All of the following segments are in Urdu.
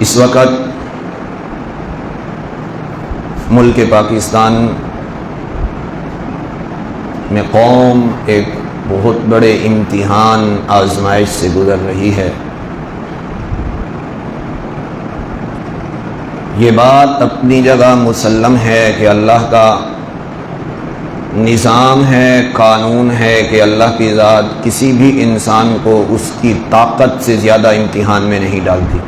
اس وقت ملک پاکستان میں قوم ایک بہت بڑے امتحان آزمائش سے گزر رہی ہے۔ یہ بات اپنی جگہ مسلم ہے کہ اللہ کا نظام ہے، قانون ہے کہ اللہ کی ذات کسی بھی انسان کو اس کی طاقت سے زیادہ امتحان میں نہیں ڈالتی۔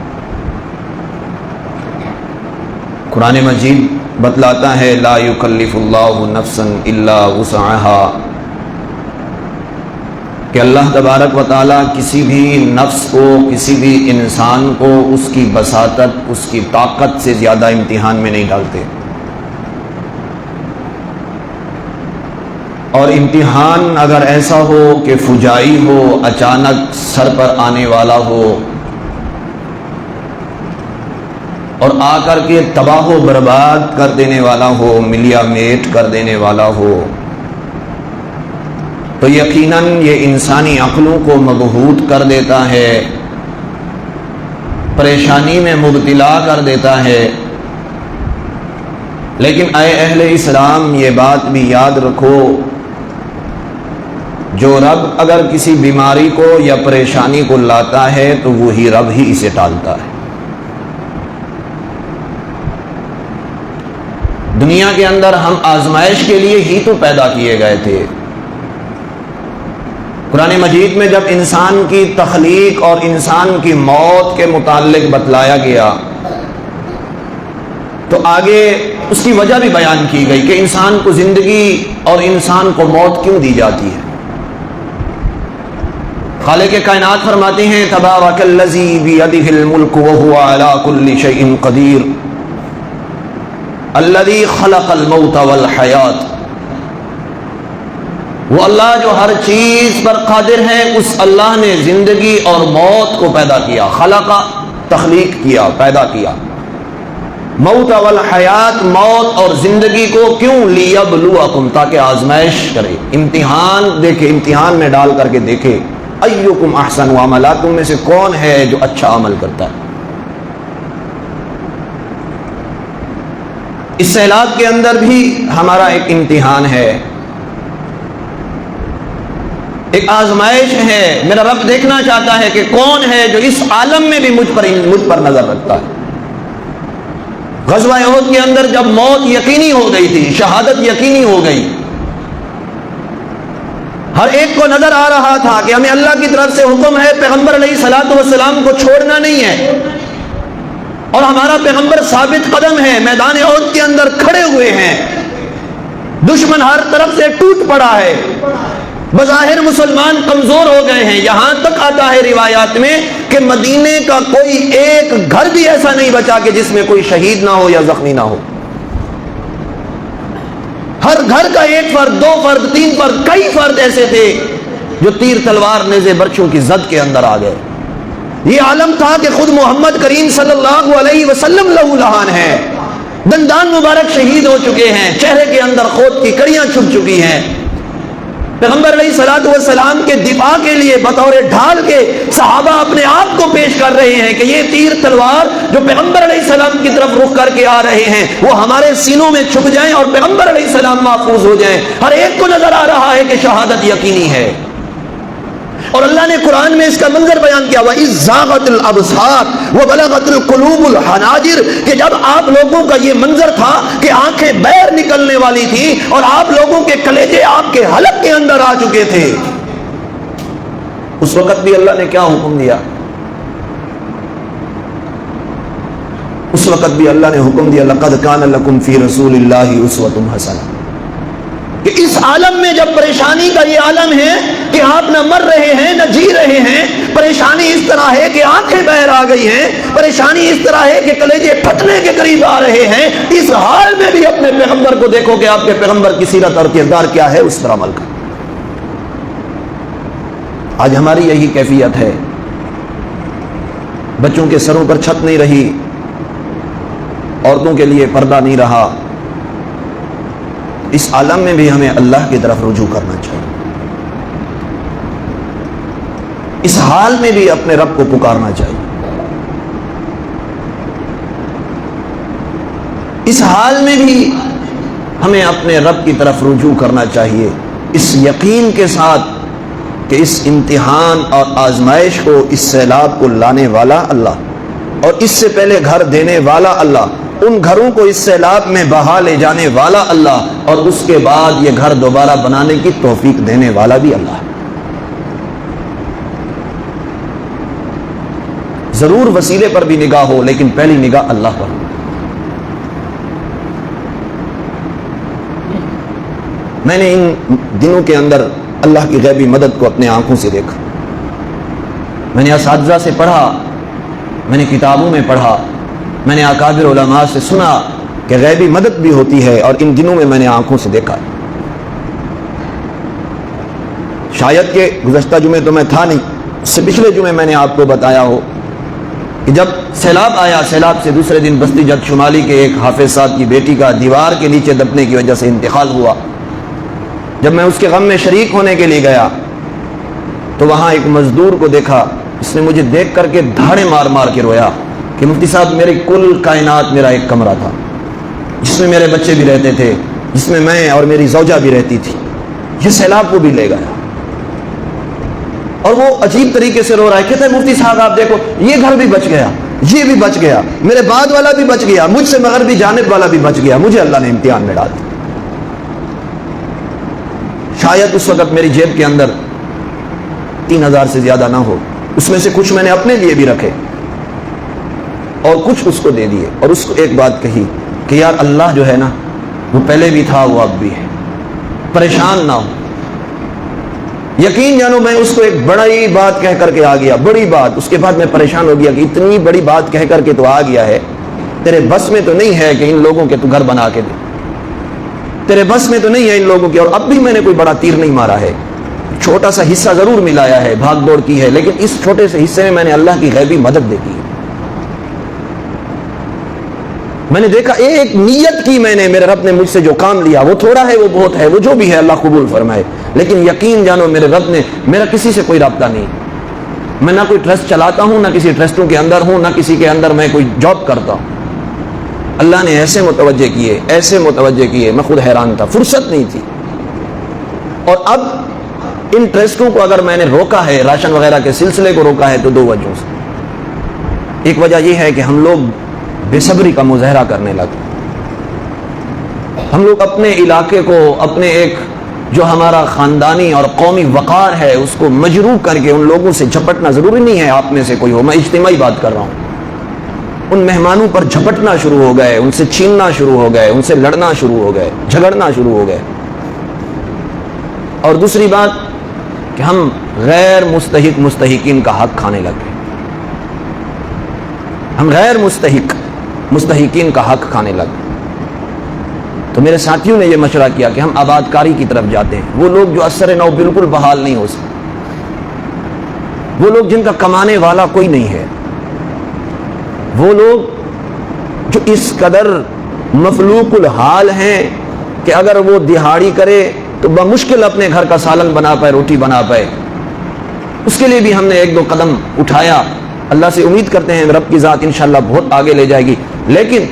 قرآن مجید بتلاتا ہے لا یکلف اللہ نفسا الا وسعها، کہ اللہ تبارک و تعالیٰ کسی بھی نفس کو، کسی بھی انسان کو اس کی بساطت، اس کی طاقت سے زیادہ امتحان میں نہیں ڈالتے۔ اور امتحان اگر ایسا ہو کہ فجائی ہو، اچانک سر پر آنے والا ہو اور آ کر کے تباہ و برباد کر دینے والا ہو، ملیا میٹ کر دینے والا ہو، تو یقیناً یہ انسانی عقلوں کو مبہوت کر دیتا ہے، پریشانی میں مبتلا کر دیتا ہے۔ لیکن اے اہل اسلام، یہ بات بھی یاد رکھو، جو رب اگر کسی بیماری کو یا پریشانی کو لاتا ہے تو وہی رب ہی اسے ٹالتا ہے۔ دنیا کے اندر ہم آزمائش کے لیے ہی تو پیدا کیے گئے تھے۔ قرآن مجید میں جب انسان کی تخلیق اور انسان کی موت کے متعلق بتلایا گیا تو آگے اس کی وجہ بھی بیان کی گئی کہ انسان کو زندگی اور انسان کو موت کیوں دی جاتی ہے۔ خالق کائنات فرماتے ہیں تبارک الذی بیدہ الملک وہو علی کل شیء قدیر الذی خلق الموت والحیات، وہ اللہ جو ہر چیز پر قادر ہے، اس اللہ نے زندگی اور موت کو پیدا کیا۔ خلق تخلیق کیا، پیدا کیا، موت والحیات موت اور زندگی کو کیوں؟ لیبلوکم، تاکہ آزمائش کرے، امتحان دیکھے، امتحان میں ڈال کر کے دیکھے ایکم احسن عملا، تم میں سے کون ہے جو اچھا عمل کرتا ہے۔ اس سیلاب کے اندر بھی ہمارا ایک امتحان ہے، ایک آزمائش ہے۔ میرا رب دیکھنا چاہتا ہے کہ کون ہے جو اس عالم میں بھی مجھ پر نظر رکھتا ہے۔ غزوہ احد کے اندر جب موت یقینی ہو گئی تھی، شہادت یقینی ہو گئی، ہر ایک کو نظر آ رہا تھا کہ ہمیں اللہ کی طرف سے حکم ہے پیغمبر علیہ الصلوۃ والسلام کو چھوڑنا نہیں ہے، اور ہمارا پیغمبر ثابت قدم ہے، میدان احد کے اندر کھڑے ہوئے ہیں، دشمن ہر طرف سے ٹوٹ پڑا ہے، بظاہر مسلمان کمزور ہو گئے ہیں۔ یہاں تک آتا ہے روایات میں کہ مدینے کا کوئی ایک گھر بھی ایسا نہیں بچا کہ جس میں کوئی شہید نہ ہو یا زخمی نہ ہو۔ ہر گھر کا ایک فرد، دو فرد، تین فرد، کئی فرد ایسے تھے جو تیر تلوار نیزے برچھوں کی زد کے اندر آ گئے۔ یہ عالم تھا کہ خود محمد کریم صلی اللہ علیہ وسلم لہو لہان ہے، دندان مبارک شہید ہو چکے ہیں، چہرے کے اندر خود کی کڑیاں چھپ چکی ہیں۔ پیغمبر علیہ الصلوۃ والسلام کے دفاع کے لیے بطور ڈھال کے صحابہ اپنے آپ کو پیش کر رہے ہیں کہ یہ تیر تلوار جو پیغمبر علیہ السلام کی طرف رخ کر کے آ رہے ہیں وہ ہمارے سینوں میں چھپ جائیں اور پیغمبر علیہ السلام محفوظ ہو جائیں۔ ہر ایک کو نظر آ رہا ہے کہ شہادت یقینی ہے، اور اللہ نے قرآن میں اس کا منظر بیان کیا وَإِذْ زَاغَتِ الْأَبْصَارُ وَبَلَغَتِ الْقُلُوبُ الْحَنَاجِرَ، کہ جب آپ لوگوں کا یہ منظر تھا کہ آنکھیں بیر نکلنے والی تھی اور آپ لوگوں کے کلیجے آپ کے حلق کے اندر آ چکے تھے، اس وقت بھی اللہ نے کیا حکم دیا؟ اس وقت بھی اللہ نے حکم دیا لَقَدْ كَانَ لَكُمْ فِي رَسُولِ اللَّهِ أُسْوَةٌ حَسَنَةٌ، کہ اس عالم میں جب پریشانی کا یہ عالم ہے کہ آپ نہ مر رہے ہیں نہ جی رہے ہیں، پریشانی اس طرح ہے کہ آنکھیں بہر آ گئی ہیں، پریشانی اس طرح ہے کہ کلیجے پھٹنے کے قریب آ رہے ہیں، اس حال میں بھی اپنے پیغمبر کو دیکھو کہ آپ کے پیغمبر کی سیرت اور کردار کیا ہے، اس پر عمل کرو۔ آج ہماری یہی کیفیت ہے، بچوں کے سروں پر چھت نہیں رہی، عورتوں کے لیے پردہ نہیں رہا، اس عالم میں بھی ہمیں اللہ کی طرف رجوع کرنا چاہیے، اس حال میں بھی اپنے رب کو پکارنا چاہیے۔ اس حال میں بھی ہمیں اپنے رب کی طرف رجوع کرنا چاہیے، اس یقین کے ساتھ کہ اس امتحان اور آزمائش کو، اس سیلاب کو لانے والا اللہ، اور اس سے پہلے گھر دینے والا اللہ، ان گھروں کو اس سیلاب میں بہا لے جانے والا اللہ، اور اس کے بعد یہ گھر دوبارہ بنانے کی توفیق دینے والا بھی اللہ۔ ضرور وسیلے پر بھی نگاہ ہو، لیکن پہلی نگاہ اللہ پر۔ میں نے ان دنوں کے اندر اللہ کی غیبی مدد کو اپنے آنکھوں سے دیکھا۔ میں نے اساتذہ سے پڑھا، میں نے کتابوں میں پڑھا، میں نے اکابر علماء سے سنا کہ غیبی مدد بھی ہوتی ہے، اور ان دنوں میں نے آنکھوں سے دیکھا۔ شاید کہ گزشتہ جمعے تو میں تھا نہیں، اس سے پچھلے جمعے میں نے آپ کو بتایا ہو کہ جب سیلاب آیا، سیلاب سے دوسرے دن بستی جد شمالی کے ایک حافظ صاحب کی بیٹی کا دیوار کے نیچے دبنے کی وجہ سے انتقال ہوا۔ جب میں اس کے غم میں شریک ہونے کے لیے گیا تو وہاں ایک مزدور کو دیکھا، اس نے مجھے دیکھ کر کے دھاڑے مار مار کے رویا کہ مفتی صاحب، میری کل کائنات میرا ایک کمرہ تھا جس میں میرے بچے بھی رہتے تھے، جس میں میں اور میری زوجہ بھی رہتی تھی، یہ سیلاب کو بھی لے گیا۔ اور وہ عجیب طریقے سے رو رہا ہے، کہتا ہے مفتی صاحب آپ دیکھو، یہ گھر بھی بچ گیا، یہ بھی بچ گیا، میرے بعد والا بھی بچ گیا، مجھ سے مغربی جانب والا بھی بچ گیا، مجھے اللہ نے امتحان میں ڈال دیا۔ شاید اس وقت میری جیب کے اندر 3000 سے زیادہ نہ ہو، اس میں سے کچھ میں نے اپنے لیے بھی رکھے اور کچھ اس کو دے دیے، اور اس کو ایک بات کہی کہ یار اللہ جو ہے نا، وہ پہلے بھی تھا، وہ اب بھی ہے، پریشان نہ ہو۔ یقین جانو میں اس کو ایک بڑی بات کہہ کر کے آ گیا، بڑی بات۔ اس کے بعد میں پریشان ہو گیا کہ اتنی بڑی بات کہہ کر کے تو آ گیا ہے، تیرے بس میں تو نہیں ہے کہ ان لوگوں کے تو گھر بنا کے دے، تیرے بس میں تو نہیں ہے ان لوگوں کے، اور اب بھی میں نے کوئی بڑا تیر نہیں مارا ہے، چھوٹا سا حصہ ضرور ملایا ہے، بھاگ دوڑ کی ہے، لیکن اس چھوٹے سے حصے میں نے اللہ کی غیبی مدد دیکھی ہے۔ میں نے دیکھا ایک نیت کی میں نے، میرے رب نے مجھ سے جو کام لیا، وہ تھوڑا ہے، وہ بہت ہے، وہ جو بھی ہے اللہ قبول فرمائے، لیکن یقین جانو میرے رب نے، میرا کسی سے کوئی رابطہ نہیں، میں نہ کوئی ٹرسٹ چلاتا ہوں، نہ کسی ٹرسٹوں کے اندر ہوں، نہ کسی کے اندر میں کوئی جاب کرتا ہوں۔ اللہ نے ایسے متوجہ کیے، ایسے متوجہ کیے، میں خود حیران تھا، فرصت نہیں تھی۔ اور اب ان ٹرسٹوں کو اگر میں نے روکا ہے، راشن وغیرہ کے سلسلے کو روکا ہے، تو دو وجہوں سے۔ ایک وجہ یہ ہے کہ ہم لوگ بے صبری کا مظاہرہ کرنے لگے، ہم لوگ اپنے علاقے کو، اپنے ایک جو ہمارا خاندانی اور قومی وقار ہے، اس کو مجروح کر کے ان لوگوں سے جھپٹنا، ضروری نہیں ہے آپ میں سے کوئی ہو، میں اجتماعی بات کر رہا ہوں، ان مہمانوں پر جھپٹنا شروع ہو گئے، ان سے چھیننا شروع ہو گئے، ان سے لڑنا شروع ہو گئے، جھگڑنا شروع ہو گئے۔ اور دوسری بات کہ ہم غیر مستحق مستحقین کا حق کھانے لگے، ہم غیر مستحقین کا حق کھانے لگے۔ تو میرے ساتھیوں نے یہ مشورہ کیا کہ ہم آباد کاری کی طرف جاتے ہیں، وہ لوگ جو اثر نو بالکل بحال نہیں ہو سکتے، وہ لوگ جن کا کمانے والا کوئی نہیں ہے، وہ لوگ جو اس قدر مفلوق الحال ہیں کہ اگر وہ دہاڑی کرے تو بمشکل اپنے گھر کا سالن بنا پائے، روٹی بنا پائے، اس کے لیے بھی ہم نے ایک دو قدم اٹھایا۔ اللہ سے امید کرتے ہیں رب کی ذات انشاءاللہ بہت آگے لے جائے گی، لیکن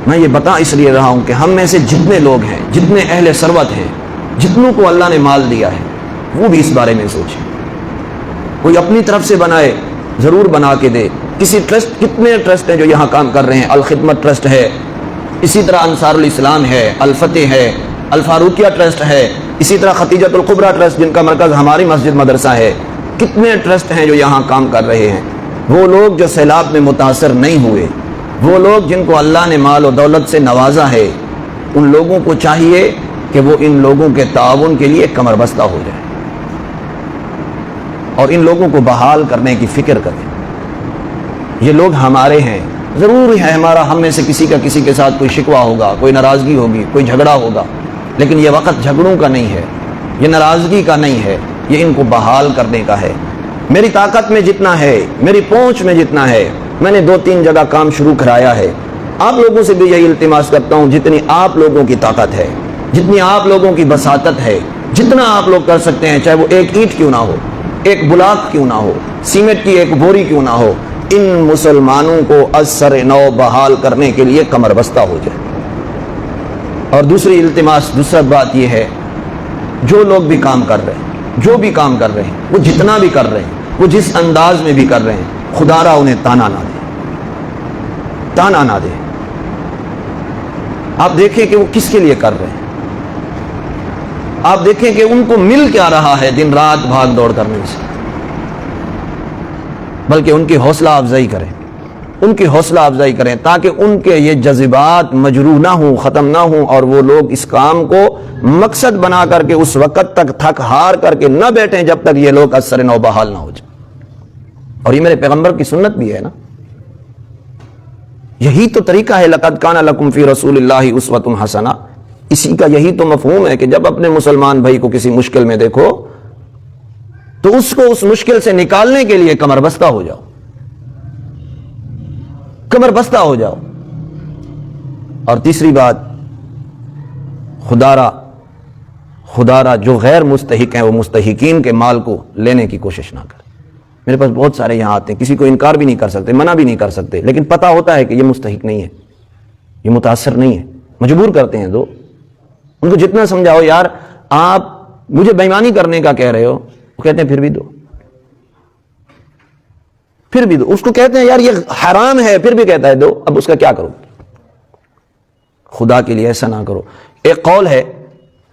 میں یہ بتا اس لیے رہا ہوں کہ ہم میں سے جتنے لوگ ہیں، جتنے اہل ثروت ہیں، جتنوں کو اللہ نے مال دیا ہے، وہ بھی اس بارے میں سوچیں۔ کوئی اپنی طرف سے بنائے، ضرور بنا کے دے۔ کسی ٹرسٹ، کتنے ٹرسٹ ہیں جو یہاں کام کر رہے ہیں، الخدمت ٹرسٹ ہے، اسی طرح انصار الاسلام ہے، الفتح ہے، الفاروقیہ ٹرسٹ ہے، اسی طرح ختیجۃ الکبریٰ ٹرسٹ جن کا مرکز ہماری مسجد مدرسہ ہے۔ کتنے ٹرسٹ ہیں جو یہاں کام کر رہے ہیں۔ وہ لوگ جو سیلاب میں متاثر نہیں ہوئے، وہ لوگ جن کو اللہ نے مال و دولت سے نوازا ہے، ان لوگوں کو چاہیے کہ وہ ان لوگوں کے تعاون کے لیے کمر بستہ ہو جائے اور ان لوگوں کو بحال کرنے کی فکر کریں۔ یہ لوگ ہمارے ہیں، ضروری ہے ہمارا، ہم میں سے کسی کا کسی کے ساتھ کوئی شکوہ ہوگا، کوئی ناراضگی ہوگی، کوئی جھگڑا ہوگا، لیکن یہ وقت جھگڑوں کا نہیں ہے، یہ ناراضگی کا نہیں ہے، یہ ان کو بحال کرنے کا ہے۔ میری طاقت میں جتنا ہے، میری پہنچ میں جتنا ہے، میں نے 2-3 جگہ کام شروع کرایا ہے۔ آپ لوگوں سے بھی یہی التماس کرتا ہوں، جتنی آپ لوگوں کی طاقت ہے، جتنی آپ لوگوں کی بساطت ہے، جتنا آپ لوگ کر سکتے ہیں، چاہے وہ ایک اینٹ کیوں نہ ہو، ایک بلاک کیوں نہ ہو، سیمنٹ کی ایک بوری کیوں نہ ہو، ان مسلمانوں کو از سر نو بحال کرنے کے لیے کمر بستہ ہو جائے۔ اور دوسری التماس، دوسرا بات یہ ہے، جو لوگ بھی کام کر رہے ہیں، جو بھی کام کر رہے ہیں، وہ جتنا بھی کر رہے ہیں، وہ جس انداز میں بھی کر رہے ہیں، خدا را انہیں تانا نہ دے، تانا نہ دے۔ آپ دیکھیں کہ وہ کس کے لیے کر رہے ہیں، آپ دیکھیں کہ ان کو مل کیا رہا ہے دن رات بھاگ دوڑ کرنے سے، بلکہ ان کی حوصلہ افزائی کریں، ان کی حوصلہ افزائی کریں تاکہ ان کے یہ جذبات مجروح نہ ہوں، ختم نہ ہوں، اور وہ لوگ اس کام کو مقصد بنا کر کے اس وقت تک تھک ہار کر کے نہ بیٹھیں جب تک یہ لوگ از سر نو بحال نہ ہو جائیں۔ اور یہ میرے پیغمبر کی سنت بھی ہے نا، یہی تو طریقہ ہے، لقد کان لکم فی رسول اللہ اسوۃ حسنہ، اسی کا یہی تو مفہوم ہے کہ جب اپنے مسلمان بھائی کو کسی مشکل میں دیکھو تو اس کو اس مشکل سے نکالنے کے لیے کمر بستہ ہو جاؤ، کمر بستہ ہو جاؤ۔ اور تیسری بات، خدا را جو غیر مستحق ہیں وہ مستحقین کے مال کو لینے کی کوشش نہ کریں۔ میرے پاس بہت سارے یہاں آتے ہیں، کسی کو انکار بھی نہیں کر سکتے، منع بھی نہیں کر سکتے، لیکن پتہ ہوتا ہے کہ یہ مستحق نہیں ہے، یہ متاثر نہیں ہے، مجبور کرتے ہیں۔ دو ان کو جتنا سمجھاؤ، یار آپ مجھے بےایمانی کرنے کا کہہ رہے ہو، وہ کہتے ہیں پھر بھی دو، پھر بھی دو۔ اس کو کہتے ہیں یار یہ حرام ہے، پھر بھی کہتا ہے دو، اب اس کا کیا کرو؟ خدا کے لیے ایسا نہ کرو۔ ایک قول ہے،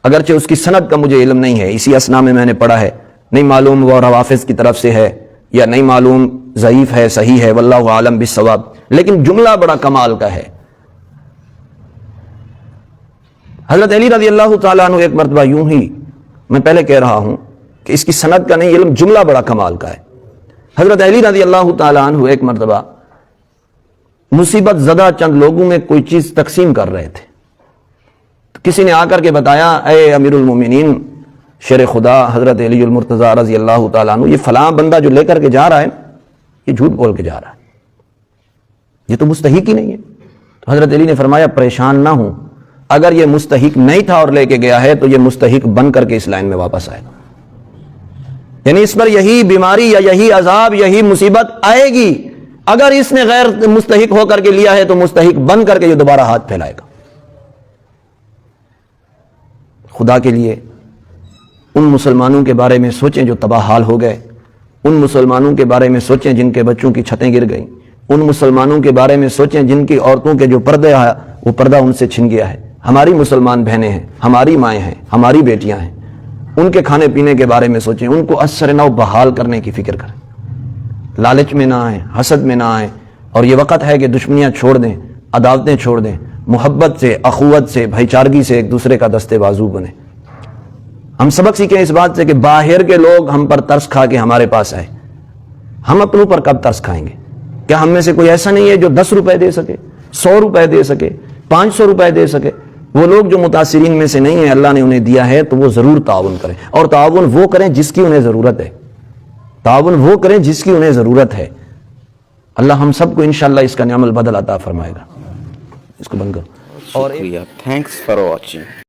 اگرچہ اس کی سند کا مجھے علم نہیں ہے، اسی اسنا میں نے پڑھا ہے، نہیں معلوم وہ روافظ کی طرف سے ہے یا نہیں معلوم ضعیف ہے صحیح ہے، واللہ عالم بالصواب، لیکن جملہ بڑا کمال کا ہے۔ حضرت علی رضی اللہ تعالیٰ عنہ ایک مرتبہ یوں ہی، میں پہلے کہہ رہا ہوں کہ اس کی سند کا نہیں علم، جملہ بڑا کمال کا ہے۔ حضرت علی رضی اللہ تعالیٰ عنہ ایک مرتبہ مصیبت زدہ چند لوگوں میں کوئی چیز تقسیم کر رہے تھے، تو کسی نے آ کر کے بتایا، اے امیر المومنین شیر خدا حضرت علی المرتضیٰ رضی اللہ تعالیٰ عنہ، یہ فلاں بندہ جو لے کر کے جا رہا ہے یہ جھوٹ بول کے جا رہا ہے، یہ تو مستحق ہی نہیں ہے۔ تو حضرت علی نے فرمایا پریشان نہ ہوں، اگر یہ مستحق نہیں تھا اور لے کے گیا ہے تو یہ مستحق بن کر کے اس لائن میں واپس آئے گا، یعنی اس پر یہی بیماری یا یہی عذاب، یہی مصیبت آئے گی، اگر اس نے غیر مستحق ہو کر کے لیا ہے تو مستحق بن کر کے یہ دوبارہ ہاتھ پھیلائے گا۔ خدا کے لیے ان مسلمانوں کے بارے میں سوچیں جو تباہ حال ہو گئے، ان مسلمانوں کے بارے میں سوچیں جن کے بچوں کی چھتیں گر گئیں، ان مسلمانوں کے بارے میں سوچیں جن کی عورتوں کے جو پردے آیا وہ پردہ ان سے چھن گیا ہے۔ ہماری مسلمان بہنیں ہیں، ہماری مائیں ہیں، ہماری بیٹیاں ہیں، ان کے کھانے پینے کے بارے میں سوچیں، ان کو از سر نو بحال کرنے کی فکر کریں، لالچ میں نہ آئیں، حسد میں نہ آئیں، اور یہ وقت ہے کہ دشمنیاں چھوڑ دیں، عداوتیں چھوڑ دیں، محبت سے، اخوت سے، بھائی چارگی سے ایک دوسرے کا دستے بازو بنیں۔ ہم سبق سیکھیں اس بات سے کہ باہر کے لوگ ہم پر ترس کھا کے ہمارے پاس آئے، ہم اپنوں پر کب ترس کھائیں گے؟ کیا ہم میں سے کوئی ایسا نہیں ہے جو 10 روپے دے سکے، 100 روپے دے سکے، 500 روپے دے سکے؟ وہ لوگ جو متاثرین میں سے نہیں ہیں، اللہ نے انہیں دیا ہے تو وہ ضرور تعاون کریں، اور تعاون وہ کریں جس کی انہیں ضرورت ہے، تعاون وہ کریں جس کی انہیں ضرورت ہے۔ اللہ ہم سب کو انشاءاللہ اس کا نعم البدل عطا فرمائے گا۔ اس کو بند کرو۔ شکریہ، تھینکس فار واچنگ۔